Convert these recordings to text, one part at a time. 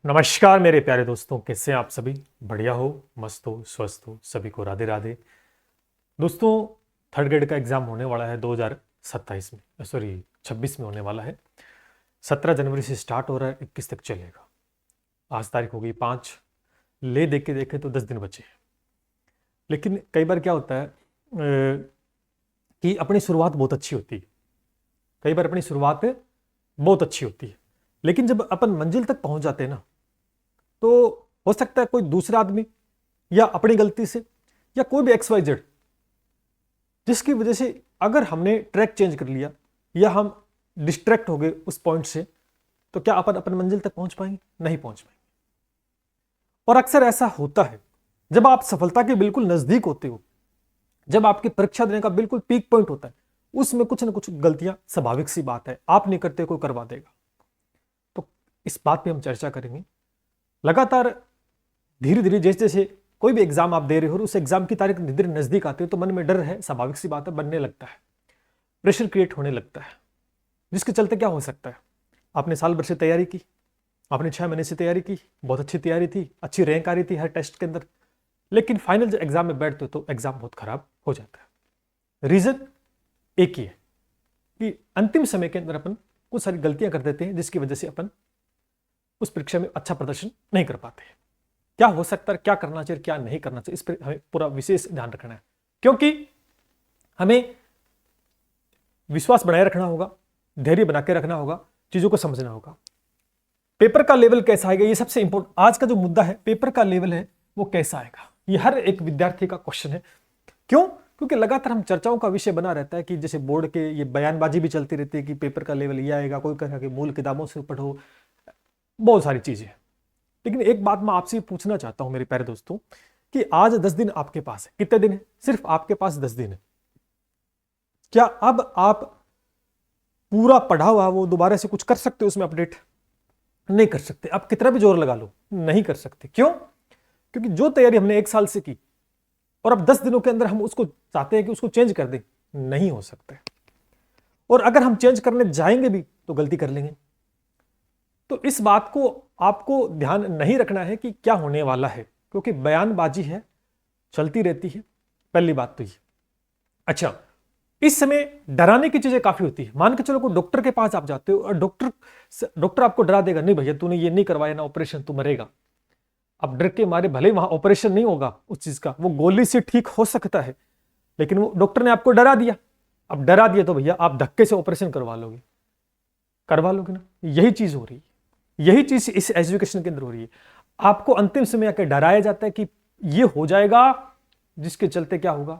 नमस्कार मेरे प्यारे दोस्तों, कैसे हैं आप सभी? बढ़िया हो, मस्त हो, स्वस्थ हो? सभी को राधे राधे। दोस्तों, थर्ड ग्रेड का एग्जाम होने वाला है 2027 में, सॉरी 26 में होने वाला है। 17 जनवरी से स्टार्ट हो रहा है, 21 तक चलेगा। आज तारीख हो गई 5, ले देख के देखे तो 10 दिन बचे हैं। लेकिन कई बार क्या होता है कि अपनी शुरुआत बहुत अच्छी होती है। कई बार अपनी शुरुआत बहुत अच्छी होती है, लेकिन जब अपन मंजिल तक पहुंच जाते हैं ना, तो हो सकता है कोई दूसरा आदमी या अपनी गलती से या कोई भी XYZ, जिसकी वजह से अगर हमने ट्रैक चेंज कर लिया या हम डिस्ट्रैक्ट हो गए उस पॉइंट से, तो क्या अपन अपन मंजिल तक पहुंच पाएंगे? नहीं पहुंच पाएंगे। और अक्सर ऐसा होता है जब आप सफलता के बिल्कुल नजदीक होते हो, जब आपकी परीक्षा देने का बिल्कुल पीक पॉइंट होता है, उसमें कुछ ना कुछ गलतियां स्वाभाविक सी बात है, आप नहीं करते कोई करवा देगा। तो इस बात पे हम चर्चा करेंगे। लगातार धीरे धीरे जैसे जैसे कोई भी एग्जाम आप दे रहे हो और उस एग्जाम की तारीख धीरे धीरे नजदीक आती है, तो मन में डर है, स्वाभाविक सी बात है, बनने लगता है, प्रेशर क्रिएट होने लगता है। जिसके चलते क्या हो सकता है, आपने साल भर से तैयारी की, आपने 6 महीने से तैयारी की, बहुत अच्छी तैयारी थी, अच्छी रैंक आ रही थी हर टेस्ट के अंदर, लेकिन फाइनल जब एग्जाम में बैठते हो तो एग्जाम बहुत खराब हो जाता है। रीजन एक ही है कि अंतिम समय के अंदर अपन कुछ सारी गलतियां कर देते हैं, जिसकी वजह से अपन उस परीक्षा में अच्छा प्रदर्शन नहीं कर पाते हैं। क्या हो सकता है, क्या करना चाहिए, क्या नहीं करना चाहिए, इस पर हमें पूरा विशेष ध्यान रखना है, क्योंकि हमें विश्वास बनाए रखना होगा, धैर्य बना के रखना होगा, चीजों को समझना होगा। पेपर का लेवल कैसा आएगा, ये सबसे इंपॉर्टेंट आज का जो मुद्दा है, पेपर का लेवल है वो कैसा आएगा, ये हर एक विद्यार्थी का क्वेश्चन है। क्यों? क्योंकि लगातार हम चर्चाओं का विषय बना रहता है कि जैसे बोर्ड के ये बयानबाजी भी चलती रहती है कि पेपर का लेवल ये आएगा, कोई कहेगा कि मूल किताबों से पढ़ो, बहुत सारी चीजें। लेकिन एक बात मैं आपसे पूछना चाहता हूं मेरे प्यारे दोस्तों, कि आज 10 दिन आपके पास है। कितने दिन है? सिर्फ आपके पास 10 दिन है। क्या अब आप पूरा पढ़ा हुआ वो दोबारा से कुछ कर सकते हो उसमें अपडेट? नहीं कर सकते। आप कितना भी जोर लगा लो, नहीं कर सकते। क्यों? क्योंकि जो तैयारी हमने 1 साल से की और अब 10 दिनों के अंदर हम उसको चाहते हैं कि उसको चेंज कर दें, नहीं हो सकता। और अगर हम चेंज करने जाएंगे भी तो गलती कर लेंगे। तो इस बात को आपको ध्यान नहीं रखना है कि क्या होने वाला है, क्योंकि बयानबाजी है, चलती रहती है। पहली बात तो ये। अच्छा, इस समय डराने की चीजें काफी होती है। मान के चलो कोई डॉक्टर के पास आप जाते हो और डॉक्टर आपको डरा देगा, नहीं भैया तूने ये नहीं करवाया ना ऑपरेशन, तू मरेगा। अब डर के मारे भले वहां ऑपरेशन नहीं होगा उस चीज का, वो गोली से ठीक हो सकता है, लेकिन वो डॉक्टर ने आपको डरा दिया। अब डरा दिया तो भैया आप धक्के से ऑपरेशन करवा लोगे ना। यही चीज हो रही है, यही चीज इस एजुकेशन के अंदर हो रही है। आपको अंतिम समय आकर डराया जाता है कि ये हो जाएगा, जिसके चलते क्या होगा,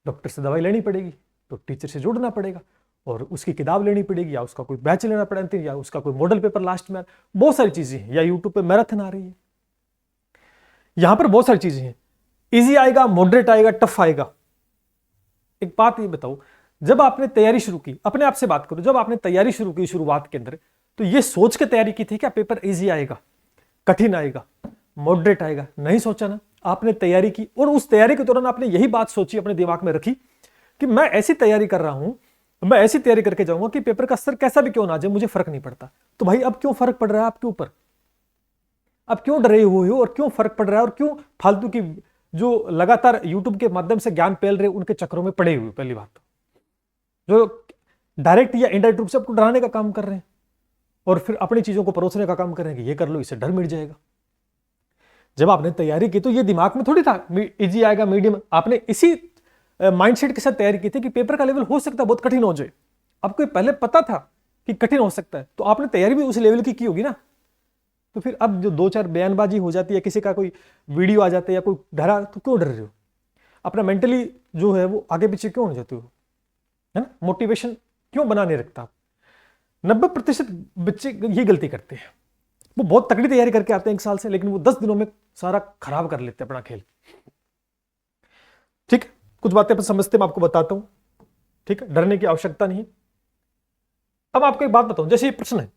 डॉक्टर से दवाई लेनी पड़ेगी, तो टीचर से जुड़ना पड़ेगा और उसकी किताब लेनी पड़ेगी, या उसका कोई बैच लेना पड़ेगा, या उसका कोई मॉडल पेपर लास्ट में, बहुत सारी चीजें हैं, या यूट्यूब पे मैराथन आ रही है। यहां पर बहुत सारी चीजें हैं। इजी आएगा, मॉडरेट आएगा, टफ आएगा। एक बात ये बताओ, जब आपने तैयारी शुरू की, अपने आप से बात करो, जब आपने तैयारी शुरू की शुरुआत के अंदर, तो ये सोच के तैयारी की थी क्या पेपर इजी आएगा, कठिन आएगा, मॉडरेट आएगा? नहीं सोचा ना। आपने तैयारी की और उस तैयारी के दौरान आपने यही बात सोची, अपने दिमाग में रखी कि मैं ऐसी तैयारी कर रहा हूं, मैं ऐसी तैयारी करके जाऊंगा कि पेपर का स्तर कैसा भी क्यों ना आ जाए, मुझे फर्क नहीं पड़ता। तो भाई अब क्यों फर्क पड़ रहा है आपके ऊपर? अब क्यों डरे हुए हो और क्यों फर्क पड़ रहा है, और क्यों फालतू की जो लगातार यूट्यूब के माध्यम से ज्ञान फैल रहे उनके चक्रों में पड़े हुए? पहली बात तो जो डायरेक्ट या इनडायरेक्ट रूप से आपको डराने का काम कर रहे हैं और फिर अपनी चीजों को परोसने का काम कर रहे हैं कि ये कर लो, इससे डर मिट जाएगा। जब आपने तैयारी की तो ये दिमाग में थोड़ी था इजी आएगा, मीडियम। आपने इसी माइंडसेट के साथ तैयारी की थी कि पेपर का लेवल हो सकता है बहुत कठिन हो जाए। आपको पहले पता था कि कठिन हो सकता है, तो आपने तैयारी भी उस लेवल की होगी ना। तो फिर अब जो 2-4 बयानबाजी हो जाती है, किसी का कोई वीडियो आ जाता है या कोई डरा, तो क्यों डर रहे हो? अपना मेंटली जो है वो आगे पीछे क्यों हो जाते हो, है ना? मोटिवेशन क्यों बना नहीं रखता? 90% बच्चे ये गलती करते हैं। वो बहुत तगड़ी तैयारी करके आते हैं 1 साल से, लेकिन वो 10 दिनों में सारा खराब कर लेते हैं अपना खेल। ठीक है, कुछ बातें अपन समझते, मैं आपको बताता हूं। ठीक है, डरने की आवश्यकता नहीं। अब आपको एक बात बताऊं, जैसे ये प्रश्न है,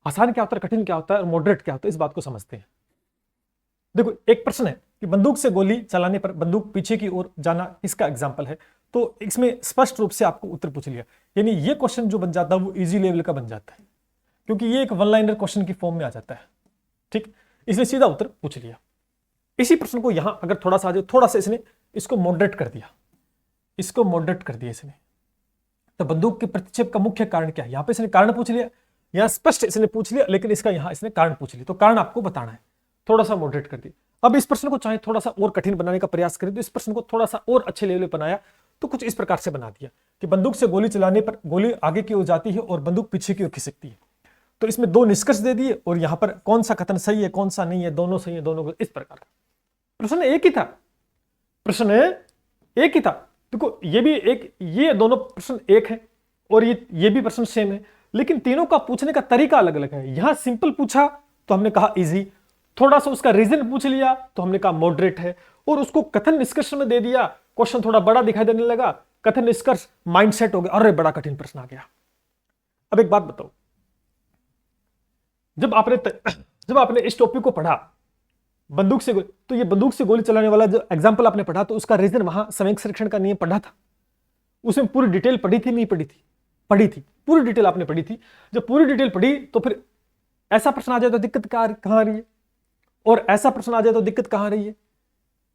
आसान क्या होता है, कठिन क्या होता है और मॉडरेट क्या होता है, इस बात को समझते हैं। देखो, एक प्रश्न है कि बंदूक से गोली चलाने पर बंदूक पीछे की ओर जाना, इसका एग्जाम्पल है। तो इसमें स्पष्ट रूप से आपको उत्तर पूछ लिया, यानी ये क्वेश्चन जो बन जाता है वो इजी लेवल का बन जाता है, क्योंकि ये एक वन लाइनर क्वेश्चन की फॉर्म में आ जाता है। ठीक, इसलिए सीधा उत्तर पूछ लिया। इसी प्रश्न को यहां अगर थोड़ा सा थोड़ा सा इसने इसको मॉडरेट कर दिया, इसको मॉडरेट कर दिया इसने, तो बंदूक के प्रतिक्षेप का मुख्य कारण क्या है, यहां पे इसने कारण पूछ लिया, यहां स्पष्ट इसने पूछ लिया, लेकिन इसका यहां इसने कारण पूछ लिया, तो कारण आपको बताना है, थोड़ा सा मॉडरेट कर दिया। अब इस प्रश्न को चाहे थोड़ा सा और कठिन बनाने का प्रयास करें, तो इस प्रश्न को थोड़ा सा और अच्छे लेवल पे बनाया, तो कुछ इस प्रकार से बना दिया कि बंदूक से गोली चलाने पर गोली आगे की ओर जाती है और बंदूक पीछे की ओर खिसकती है। तो इसमें दो निष्कर्ष दे दिए, और यहां पर कौन सा कथन सही है कौन सा नहीं है, दोनों सही है दोनों, इस प्रकार का प्रश्न एक ही था, प्रश्न एक ही था। देखो ये भी एक, ये दोनों प्रश्न एक है और ये भी प्रश्न सेम है, लेकिन तीनों का पूछने का तरीका अलग अलग है। यहां सिंपल पूछा तो हमने कहा इजी, थोड़ा सा उसका रीजन पूछ लिया तो हमने कहा मॉडरेट है, और उसको कथन निष्कर्ष में दे दिया, क्वेश्चन थोड़ा बड़ा दिखाई देने लगा, कथन निष्कर्ष माइंडसेट हो गया, अरे बड़ा कठिन प्रश्न आ गया। अब एक बात बताओ, जब आपने इस टॉपिक को पढ़ा बंदूक से गोली, तो ये बंदूक से गोली चलाने वाला जो एग्जांपल आपने पढ़ा, तो उसका रीजन वहां समयंक संरक्षण का नियम पढ़ा था, उसमें पूरी डिटेल पढ़ी थी नहीं पढ़ी थी? पढ़ी थी, पूरी डिटेल आपने पढ़ी थी। जब पूरी डिटेल पढ़ी तो फिर ऐसा प्रश्न आ जाए तो दिक्कत कहां आ रही है, और ऐसा प्रश्न आ जाए तो दिक्कत कहां आ रही है?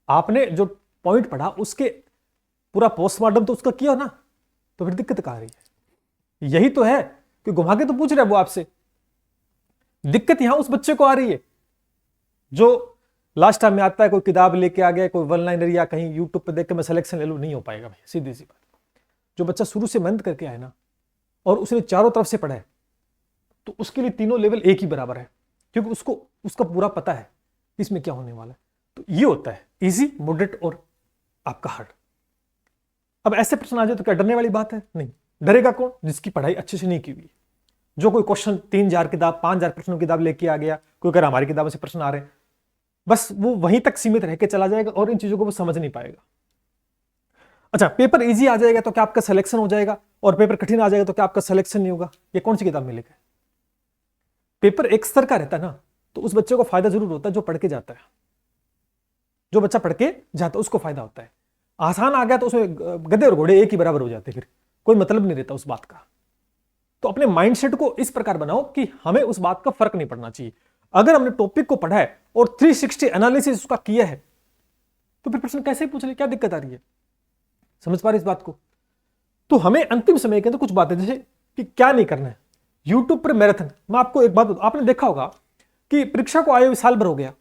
आपने जो पॉइंट पढ़ा उसके पूरा पोस्टमार्टम तो उसका किया ना, तो फिर दिक्कत कहां आ रही है? यही तो है कि घुमा के तो पूछ रहा है वो आपसे, दिक्कत यहां उस बच्चे को आ रही है जो लास्ट टाइम में आता है, कोई किताब लेके आ गया, कोई वन लाइनर या कहीं यूट्यूब पे देख के मैं सिलेक्शन ले लूं, नहीं हो पाएगा भाई, सीधी सी बात। जो बच्चा शुरू से मेहनत करके आए ना, और उसने चारों तरफ से पढ़ा है, तो उसके लिए तीनों लेवल एक ही बराबर है, क्योंकि उसको उसका पूरा पता है इसमें क्या होने वाला है। तो ये होता है इजी, मॉडरेट और आपका हार्ड। अब ऐसे प्रश्न आ जाए तो क्या डरने वाली बात है? नहीं, डरेगा कौन? जिसकी पढ़ाई अच्छे से नहीं की हुई। जो कोई क्वेश्चन 3000 किताब 5000 प्रश्नों की किताब लेके आ गया, कोई कह रहा हमारी किताबों से प्रश्न आ रहे हैं, बस वो वहीं तक सीमित रह के चला जाएगा और इन चीजों को वो समझ नहीं पाएगा। अच्छा, पेपर इजी आ जाएगा तो क्या आपका सिलेक्शन हो जाएगा, और पेपर कठिन आ जाएगा तो क्या आपका सिलेक्शन नहीं होगा? ये कौन सी किताब में लिखा है? पेपर एक स्तर का रहता है ना, तो उस बच्चे को फायदा जरूर होता है जो पढ़ के जाता है, जो बच्चा पढ़ के जाता है उसको फायदा होता है। आसान आ गया तो उसमें गधे और घोड़े एक ही बराबर हो जाते, फिर कोई मतलब नहीं रहता उस बात का। तो अपने माइंडसेट को इस प्रकार बनाओ कि हमें उस बात का फर्क नहीं पड़ना चाहिए। अगर हमने टॉपिक को पढ़ा है और 360 एनालिसिस उसका किया है, तो फिर प्रश्न कैसे पूछ ले, क्या दिक्कत आ रही है? समझ पा रहे इस बात को? तो हमें अंतिम समय के अंदर कुछ बातें, जैसे कि क्या नहीं करना है। यूट्यूब पर मैराथन, मैं आपको एक बात बताऊं, आपने देखा होगा कि परीक्षा को आए हुए साल भर हो गया,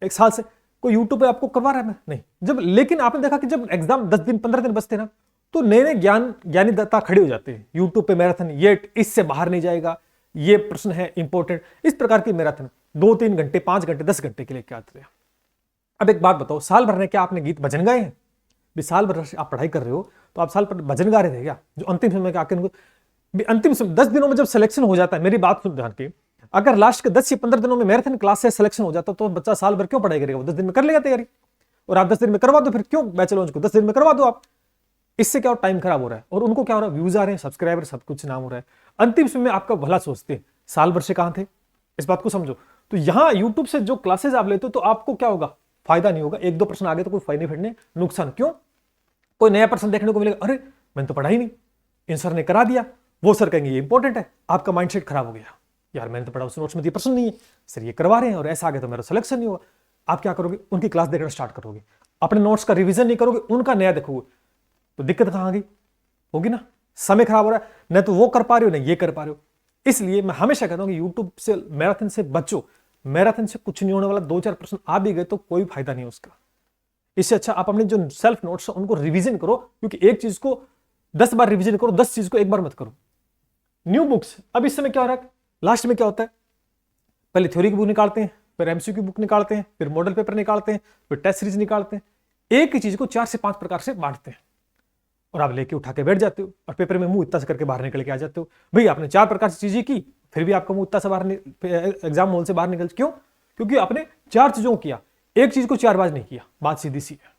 एक साल से कोई यूट्यूब पे आपको करवा रहा है? नहीं। जब, लेकिन आपने देखा कि जब एग्जाम 10 दिन 15 दिन बचते ना, तो नए नए ज्ञानीदाता खड़े हो जाते हैं यूट्यूब पे मैराथन, ये इससे बाहर नहीं जाएगा, ये प्रश्न है इंपॉर्टेंट, इस प्रकार की मैराथन 2-3 घंटे 5 घंटे 10 घंटे के लिए क्या आते हैं। अब एक बात बताओ, साल भर में क्या आपने गीत भजन गाए हैं? भी साल भर आप पढ़ाई कर रहे हो तो आप साल भर भजन गा रहे थे क्या? जो अंतिम समय के आकर अंतिम 10 दिनों में जब सिलेक्शन हो जाता है, मेरी बात सुन ध्यान की, अगर लास्ट के 10 से 15 दिनों में मैराथन क्लास से सिलेक्शन हो जाता तो बच्चा साल भर क्यों पढ़ाई करेगा? वो 10 दिन में कर लेगा तैयारी, और आप 10 दिन में करवा दो, फिर क्यों बैचलर लॉन्च को 10 दिन में करवा दो आप। इससे क्या टाइम खराब हो रहा है, और उनको क्या हो रहा है, व्यूज आ रहे हैं, सब्सक्राइबर सब कुछ नाम हो रहा है, अंतिम समय में आपका भला सोचते हैं, साल भर से कहां थे? इस बात को समझो। तो यहां यूट्यूब से जो क्लासेस आप लेते हो तो आपको क्या होगा, फायदा नहीं होगा। 1-2 प्रश्न आगे तो कोई फायदे फिरने नुकसान, क्यों? कोई नया प्रश्न देखने को मिलेगा, अरे मैंने तो पढ़ा ही नहीं, इन सर ने करा दिया, वो सर कहेंगे ये इंपॉर्टेंट है, आपका माइंडसेट खराब हो गया, यार मैंने तो पढ़ा उस नोट्स में ये प्रश्न नहीं है, सर ये करवा रहे हैं और ऐसा आगे तो मेरा सिलेक्शन नहीं होगा। आप क्या करोगे, उनकी क्लास देखना स्टार्ट करोगे, अपने नोट्स का रिवीजन नहीं करोगे, उनका नया देखोगे, तो दिक्कत कहां आ गई? होगी ना, समय खराब हो रहा है, न तो वो कर पा रहे हो न ये कर पा रहे हो। इसलिए मैं हमेशा कहता हूं कि यूट्यूब से मैराथन से बचो, मैराथन से कुछ नहीं होने वाला, 2-4 प्रश्न आ भी गए तो कोई फायदा नहीं उसका। इससे अच्छा आप अपने जो सेल्फ नोट्स उनको रिवीजन करो, क्योंकि एक चीज को 10 बार रिवीजन करो, 10 चीज को एक बार मत करो। न्यू बुक्स, अब इस समय क्या हो रहा है, लास्ट में क्या होता है, पहले थ्योरी की बुक निकालते हैं, फिर एमसीक्यू बुक निकालते हैं, फिर मॉडल पेपर निकालते हैं, फिर टेस्ट सीरीज निकालते हैं, एक ही चीज को 4 से 5 प्रकार से बांटते हैं, और आप लेके उठा के बैठ जाते हो और पेपर में मुंह इतना से करके बाहर निकल के आ जाते हो। भाई आपने 4 प्रकार से चीजें की, फिर भी आपका मुंह इतना से बाहर, एग्जाम हॉल से बाहर निकल, क्यों? क्योंकि आपने 4 चीजों को किया, एक चीज को 4 बार नहीं किया, बात सीधी सी है।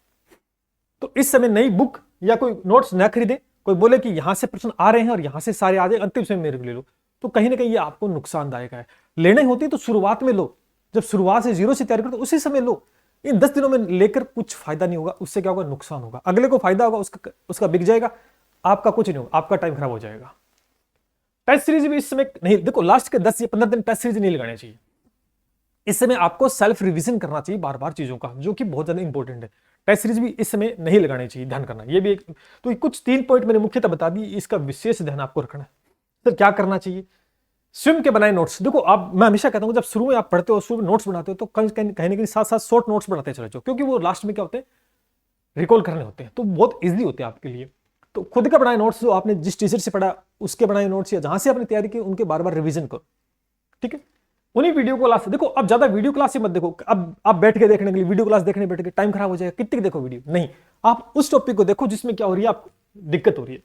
तो इस समय नई बुक या कोई नोट्स न खरीदे, कोई बोले कि यहां से प्रश्न आ रहे हैं और यहां से सारे आ जाए, अंतिम समय मेरे को ले लो, तो कहीं ना कहीं ये आपको नुकसानदायक है। लेनी होती तो शुरुआत में लो, जब शुरुआत से 0 से तैयारी करो तो उसी समय लो, इन 10 दिनों में लेकर कुछ फायदा नहीं होगा, उससे क्या होगा, नुकसान होगा। अगले को फायदा होगा, उसका बिक जाएगा, आपका कुछ नहीं होगा, आपका टाइम खराब हो जाएगा। टेस्ट सीरीज भी इस समय नहीं, देखो लास्ट के 10 या 15 दिन टेस्ट सीरीज नहीं लगाने चाहिए। इस समय आपको सेल्फ रिवीजन करना चाहिए बार बार चीजों का, जो कि बहुत ज्यादा इंपॉर्टेंट है। टेस्ट सीरीज भी इस समय नहीं लगानी चाहिए, ध्यान करना। ये भी एक, तो कुछ 3 पॉइंट मैंने मुख्यतः बता दी, इसका विशेष ध्यान आपको रखना है। सर क्या करना चाहिए, स्वयं के बनाए नोट्स। देखो आप, मैं हमेशा कहता हूं जब शुरू में आप पढ़ते हो, शुरू में नोट्स बनाते हो, तो कहीं ना कहीं साथ साथ शॉर्ट नोट्स बनाते चले जाओ, क्योंकि वो लास्ट में क्या होते हैं, रिकॉल करने होते हैं, तो बहुत इजीली होते हैं आपके लिए। तो खुद का बनाए नोट्स, जो आपने जिस टीचर से पढ़ा उसके बनाए नोट्स, या जहां से आपने तैयारी की, उनके बार बार रिवीजन करो, ठीक है। उन्हीं वीडियो क्लास देखो, अब ज्यादा वीडियो क्लास ही मत देखो। अब आप बैठ के देखने के लिए वीडियो क्लास देखने बैठ के टाइम खराब हो जाएगा, कितनी देखो वीडियो, नहीं। आप उस टॉपिक को देखो जिसमें क्या हो रही है, आपको दिक्कत हो रही है।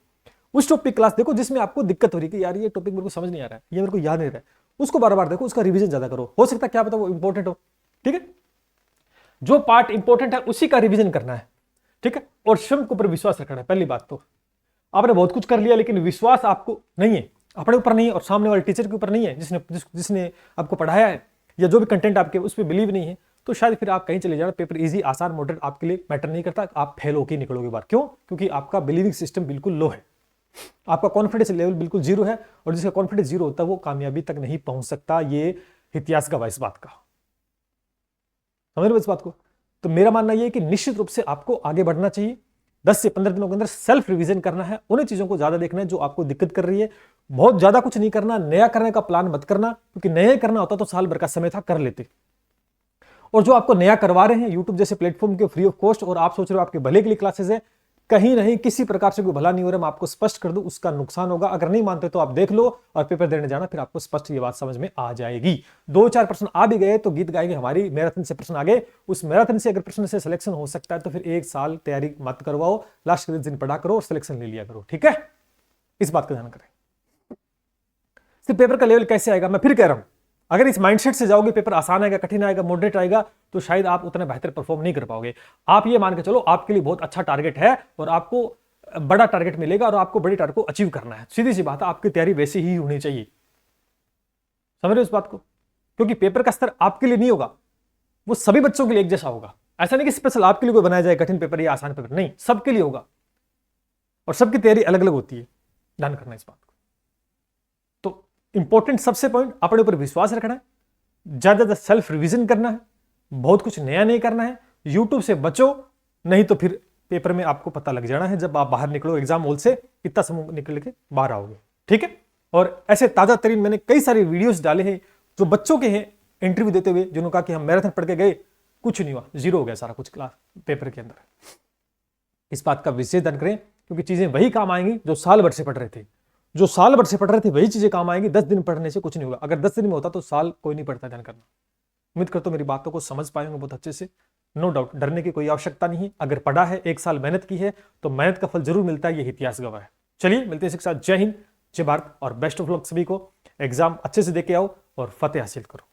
उस टॉपिक क्लास देखो जिसमें आपको दिक्कत हो रही है कि यार ये टॉपिक मेरे को समझ नहीं आ रहा है, ये मेरे को याद नहीं रहा है, उसको बार बार देखो, उसका रिवीजन ज्यादा करो। हो सकता है क्या पता वो इंपॉर्टेंट हो, ठीक है। जो पार्ट इंपॉर्टेंट है उसी का रिवीजन करना है, ठीक है। और स्वयं के ऊपर विश्वास रखना है। पहली बात तो आपने बहुत कुछ कर लिया, लेकिन विश्वास आपको नहीं है, अपने ऊपर नहीं है, और सामने वाले टीचर के ऊपर नहीं है जिसने आपको पढ़ाया है, या जो भी कंटेंट आपके उस पर बिलीव नहीं है, तो शायद फिर आप कहीं चले जाना। पेपर इजी, आसान, मॉडरेट आपके लिए मैटर नहीं करता, आप फेल होकर निकलोगे बार। क्यों? क्योंकि आपका बिलीविंग सिस्टम बिल्कुल लो है, आपका कॉन्फिडेंस लेवल बिल्कुल जीरो है, और जिसका कॉन्फिडेंस जीरो होता है वो कामयाबी तक नहीं पहुंच सकता। ये इतिहास गवाह इस बात का, समझ रहे हो इस बात को। तो मेरा मानना यह है कि निश्चित रूप से आपको आगे बढ़ना चाहिए। 10 से 15 दिनों के अंदर सेल्फ रिवीजन करना है, उन्हीं चीजों को ज्यादा देखना है जो आपको दिक्कत कर रही है। बहुत ज्यादा कुछ नहीं करना, नया करने का प्लान मत करना, क्योंकि नया करना होता तो साल भर का समय था, कर लेते। और जो आपको नया करवा रहे हैं यूट्यूब जैसे प्लेटफॉर्म के फ्री ऑफ कॉस्ट, और आप सोच रहे हो आपके भले के लिए क्लासेस है, कहीं नहीं किसी प्रकार से कोई भला नहीं हो रहा। मैं आपको स्पष्ट कर दूं, उसका नुकसान होगा। अगर नहीं मानते तो आप देख लो और पेपर देने जाना, फिर आपको स्पष्ट ये बात समझ में आ जाएगी। 2-4 प्रश्न आ भी गए तो गीत गाएंगे, हमारी मैराथन से प्रश्न आ गए, उस मैराथन से अगर प्रश्न से सिलेक्शन हो सकता है तो फिर 1 साल तैयारी मत करवाओ, लास्ट के दिन पढ़ा करो और सिलेक्शन ले लिया करो, ठीक है। इस बात का ध्यान करें। सिर्फ पेपर का लेवल कैसे आएगा, मैं फिर कह रहा हूं, अगर इस माइंडसेट से जाओगे पेपर आसान आएगा, कठिन आएगा, मॉडरेट आएगा, तो शायद आप उतना बेहतर परफॉर्म नहीं कर पाओगे। आप ये मान के चलो आपके लिए बहुत अच्छा टारगेट है और आपको बड़ा टारगेट मिलेगा और आपको बड़ी टारगेट को अचीव करना है। सीधी सी बात है, आपकी तैयारी वैसी ही होनी चाहिए। समझ रहे हो इस बात को? क्योंकि पेपर का स्तर आपके लिए नहीं होगा, वो सभी बच्चों के लिए एक जैसा होगा। ऐसा नहीं कि स्पेशल आपके लिए कोई बनाया जाए कठिन पेपर या आसान पेपर, नहीं, सबके लिए होगा और सबकी तैयारी अलग अलग होती है। ध्यान करना इस बात को। तो इंपॉर्टेंट सबसे पॉइंट, अपने ऊपर विश्वास रखना है, ज्यादा सेल्फ रिवीजन करना है, बहुत कुछ नया नहीं करना है, यूट्यूब से बचो, नहीं तो फिर पेपर में आपको पता लग जाना है जब आप बाहर निकलो एग्जाम हॉल से, इतना समूह निकल के बाहर आओगे, ठीक है। और ऐसे ताजा तरीन मैंने कई सारे वीडियोस डाले हैं जो बच्चों के हैं इंटरव्यू देते हुए, जिन्होंने कहा कि हम मैराथन पढ़ के गए, कुछ नहीं हुआ, जीरो हो गया सारा कुछ क्लास पेपर के अंदर। इस बात का विशेष ध्यान करें, क्योंकि चीजें वही काम आएंगी जो साल भर से पढ़ रहे थे। जो साल भर से पढ़ रहे थे वही चीजें काम आएंगी। 10 दिन पढ़ने से कुछ नहीं होगा। अगर 10 दिन में होता तो साल कोई नहीं पढ़ता। ध्यान करना। उम्मीद करता हूं मेरी बातों को समझ पाएंगे बहुत अच्छे से। नो डाउट, डरने की कोई आवश्यकता नहीं है। अगर पढ़ा है, 1 साल मेहनत की है, तो मेहनत का फल जरूर मिलता है, ये इतिहास गवाह है। चलिए मिलते हैं इसके साथ। जय हिंद, जय भारत और बेस्ट ऑफ लक सभी को। एग्जाम अच्छे से दे के आओ और फतेह हासिल करो।